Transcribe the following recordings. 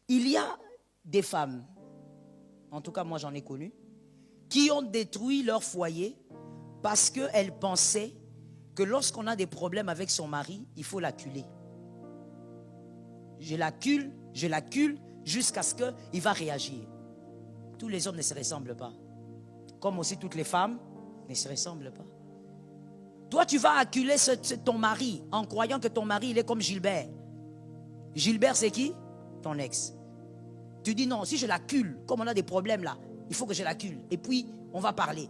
Il y a des femmes, en tout cas moi j'en ai connu, qui ont détruit leur foyer parce qu'elles pensaient que lorsqu'on a des problèmes avec son mari, il faut l'acculer. Je l'accule jusqu'à ce qu'il va réagir. Tous les hommes ne se ressemblent pas. Comme aussi toutes les femmes ne se ressemblent pas. Toi, tu vas acculer ton mari en croyant que ton mari, il est comme Gilbert. Gilbert, c'est qui? Ton ex. Tu dis non, si je l'accule, comme on a des problèmes là, il faut que je l'accule. Et puis, on va parler.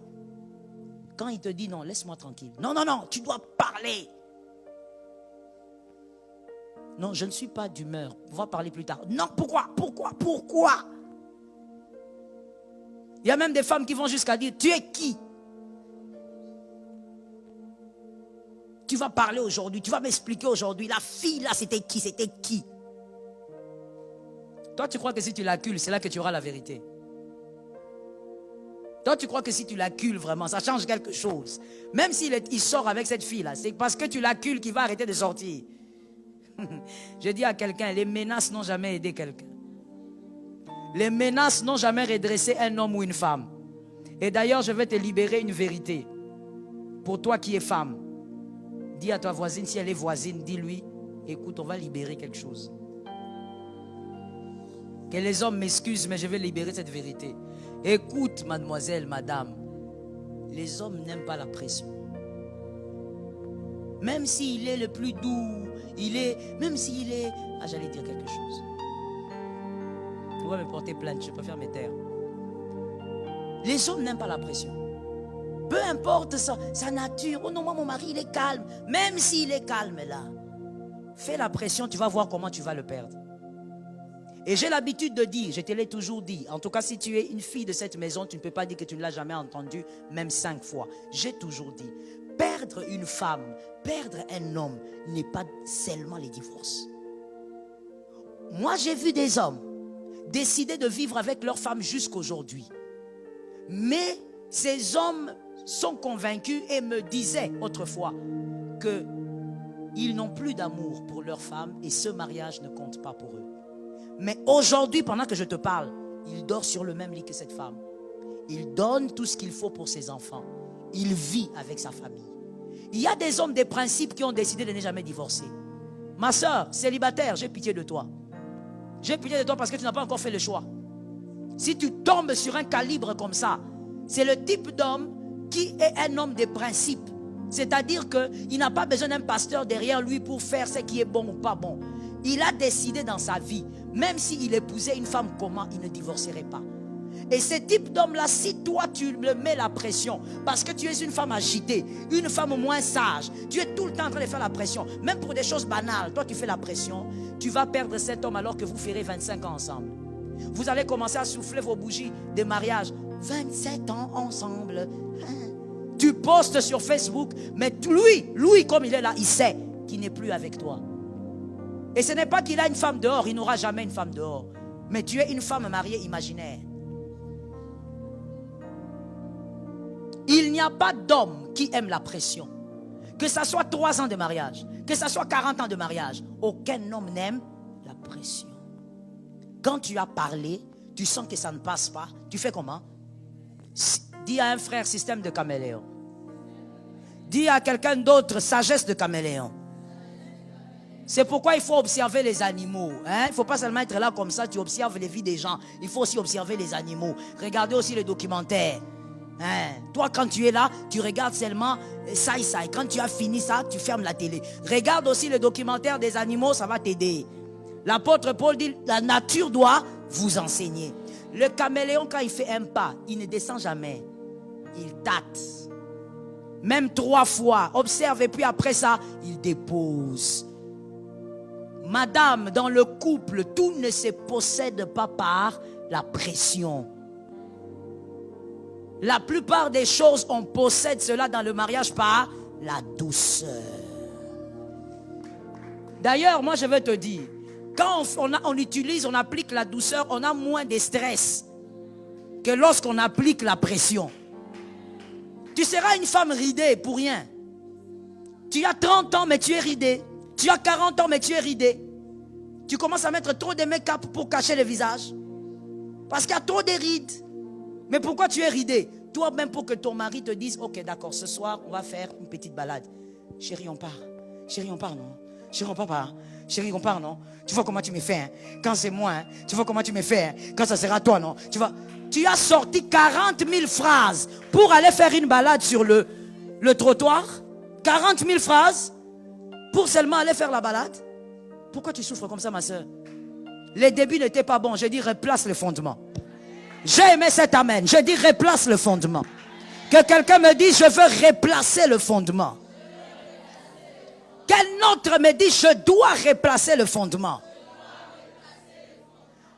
Quand il te dit non, laisse-moi tranquille. Non, non, non, tu dois parler. Non, je ne suis pas d'humeur. On va parler plus tard. Non, pourquoi? Il y a même des femmes qui vont jusqu'à dire, tu es qui? Tu vas parler aujourd'hui, tu vas m'expliquer aujourd'hui. La fille là, c'était qui? Toi, tu crois que si tu l'accules, c'est là que tu auras la vérité. Toi, tu crois que si tu l'accules vraiment, ça change quelque chose. Même s'il sort avec cette fille-là, c'est parce que tu l'accules qu'il va arrêter de sortir. Je dis à quelqu'un, les menaces n'ont jamais aidé quelqu'un. Les menaces n'ont jamais redressé un homme ou une femme. Et d'ailleurs, je vais te libérer une vérité. Pour toi qui es femme, dis à ta voisine, si elle est voisine, dis-lui, écoute, on va libérer quelque chose. Que les hommes m'excusent, mais je vais libérer cette vérité. Écoute, mademoiselle, madame, les hommes n'aiment pas la pression. Même s'il est le plus doux, même s'il est... Ah, j'allais dire quelque chose. Tu vas me porter plainte, je préfère me taire. Les hommes n'aiment pas la pression. Peu importe sa nature. Oh non, moi, mon mari, il est calme. Même s'il est calme là, fais la pression, tu vas voir comment tu vas le perdre. Et j'ai l'habitude de dire, je te l'ai toujours dit, en tout cas si tu es une fille de cette maison, tu ne peux pas dire que tu ne l'as jamais entendu, même 5 fois. J'ai toujours dit, perdre une femme, perdre un homme, n'est pas seulement les divorces. Moi j'ai vu des hommes décider de vivre avec leur femme jusqu'aujourd'hui. Mais ces hommes sont convaincus et me disaient autrefois qu'ils n'ont plus d'amour pour leur femme et ce mariage ne compte pas pour eux. Mais aujourd'hui, pendant que je te parle, il dort sur le même lit que cette femme. Il donne tout ce qu'il faut pour ses enfants. Il vit avec sa famille. Il y a des hommes, des principes qui ont décidé de ne jamais divorcer. Ma soeur, célibataire, j'ai pitié de toi. J'ai pitié de toi parce que tu n'as pas encore fait le choix. Si tu tombes sur un calibre comme ça, c'est le type d'homme qui est un homme de principes. C'est-à-dire qu'il n'a pas besoin d'un pasteur derrière lui pour faire ce qui est bon ou pas bon. Il a décidé dans sa vie, même s'il épousait une femme comment, il ne divorcerait pas. Et ce type d'homme-là, si toi tu le mets la pression, parce que tu es une femme agitée, une femme moins sage, tu es tout le temps en train de faire la pression, même pour des choses banales, toi tu fais la pression, tu vas perdre cet homme alors que vous ferez 25 ans ensemble. Vous allez commencer à souffler vos bougies de mariage. 27 ans ensemble. Tu postes sur Facebook, mais lui comme il est là, il sait qu'il n'est plus avec toi. Et ce n'est pas qu'il a une femme dehors, il n'aura jamais une femme dehors. Mais tu es une femme mariée imaginaire. Il n'y a pas d'homme qui aime la pression. Que ça soit 3 ans de mariage, que ça soit 40 ans de mariage, aucun homme n'aime la pression. Quand tu as parlé, tu sens que ça ne passe pas, tu fais comment? Dis à un frère, système de caméléon. Dis à quelqu'un d'autre, sagesse de caméléon. C'est pourquoi il faut observer les animaux. Il ne faut pas seulement être là comme ça, tu observes les vies des gens. Il faut aussi observer les animaux. Regardez aussi les documentaires. Toi, quand tu es là, tu regardes seulement ça et ça. Et quand tu as fini ça, tu fermes la télé. Regarde aussi le documentaire des animaux, ça va t'aider. L'apôtre Paul dit, la nature doit vous enseigner. Le caméléon, quand il fait un pas, il ne descend jamais. Il tâte. Même 3 fois. Observe et puis après ça, il dépose. Madame, dans le couple, tout ne se possède pas par la pression. La plupart des choses, on possède cela dans le mariage par la douceur. D'ailleurs, moi je vais te dire, quand on applique la douceur, on a moins de stress que lorsqu'on applique la pression. Tu seras une femme ridée pour rien. Tu as 30 ans mais tu es ridée. Tu as 40 ans mais tu es ridée. Tu commences à mettre trop de make-up pour cacher le visage. Parce qu'il y a trop de rides. Mais pourquoi tu es ridé? Toi-même pour que ton mari te dise, ok d'accord, ce soir on va faire une petite balade. Chérie, on part. Chérie, on part, non? Chérie, on part pas. Chérie, on part, non? Tu vois comment tu me fais, hein? Quand c'est moi, hein? Tu vois comment tu me fais, hein? Quand ça sera toi, non? Tu vois, tu as sorti 40 000 phrases pour aller faire une balade sur le trottoir. 40 000 phrases pour seulement aller faire la balade. Pourquoi tu souffres comme ça, ma soeur? Les débuts n'étaient pas bons. Je dis, replace le fondement. J'ai aimé cet amen. Je dis, replace le fondement. Que quelqu'un me dise, je veux replacer le fondement. Quel autre me dit, je dois replacer le fondement.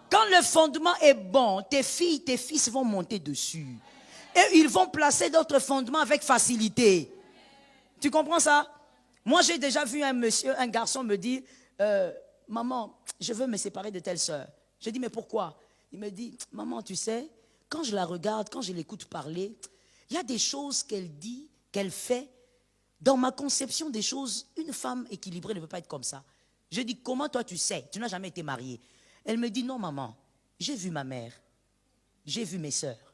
Quand le fondement est bon, tes filles, tes fils vont monter dessus. Et ils vont placer d'autres fondements avec facilité. Tu comprends ça? Moi, j'ai déjà vu un garçon me dire, maman, je veux me séparer de telle sœur. Je dis, mais pourquoi? Il me dit, maman, tu sais, quand je la regarde, quand je l'écoute parler, il y a des choses qu'elle dit, qu'elle fait. Dans ma conception des choses, une femme équilibrée ne peut pas être comme ça. Je dis, comment toi tu sais? Tu n'as jamais été mariée. Elle me dit, non maman, j'ai vu ma mère, j'ai vu mes sœurs.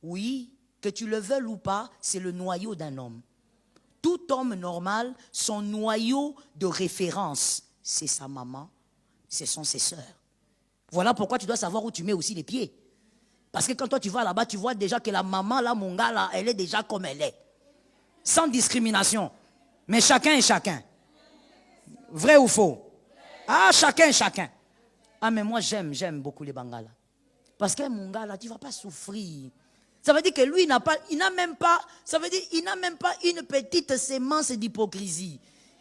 Oui, que tu le veuilles ou pas, c'est le noyau d'un homme. Tout homme normal, son noyau de référence, c'est sa maman, ce sont ses sœurs. Voilà pourquoi tu dois savoir où tu mets aussi les pieds. Parce que quand toi tu vas là-bas, tu vois déjà que la maman, là, mon gars, là, elle est déjà comme elle est. Sans discrimination. Mais chacun est chacun. Vrai ou faux? Ah, chacun est chacun. Ah, mais moi j'aime beaucoup les Bangala. Parce que mon gars, là, tu ne vas pas souffrir. Ça veut dire que lui, il n'a même pas une petite sémence d'hypocrisie.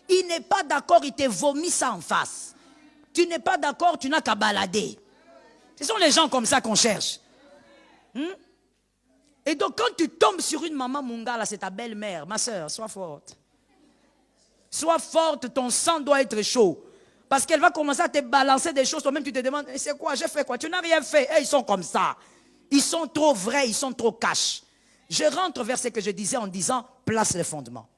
Il n'est pas d'accord, il te vomit ça en face. Tu n'es pas d'accord, tu n'as qu'à balader. Ce sont les gens comme ça qu'on cherche. Et donc quand tu tombes sur une maman mungala, c'est ta belle-mère, ma soeur, sois forte. Sois forte, ton sang doit être chaud. Parce qu'elle va commencer à te balancer des choses, toi-même tu te demandes, c'est quoi, j'ai fait quoi? Tu n'as rien fait. Et ils sont comme ça. Ils sont trop vrais, ils sont trop cash. Je rentre vers ce que je disais en disant, place les fondements.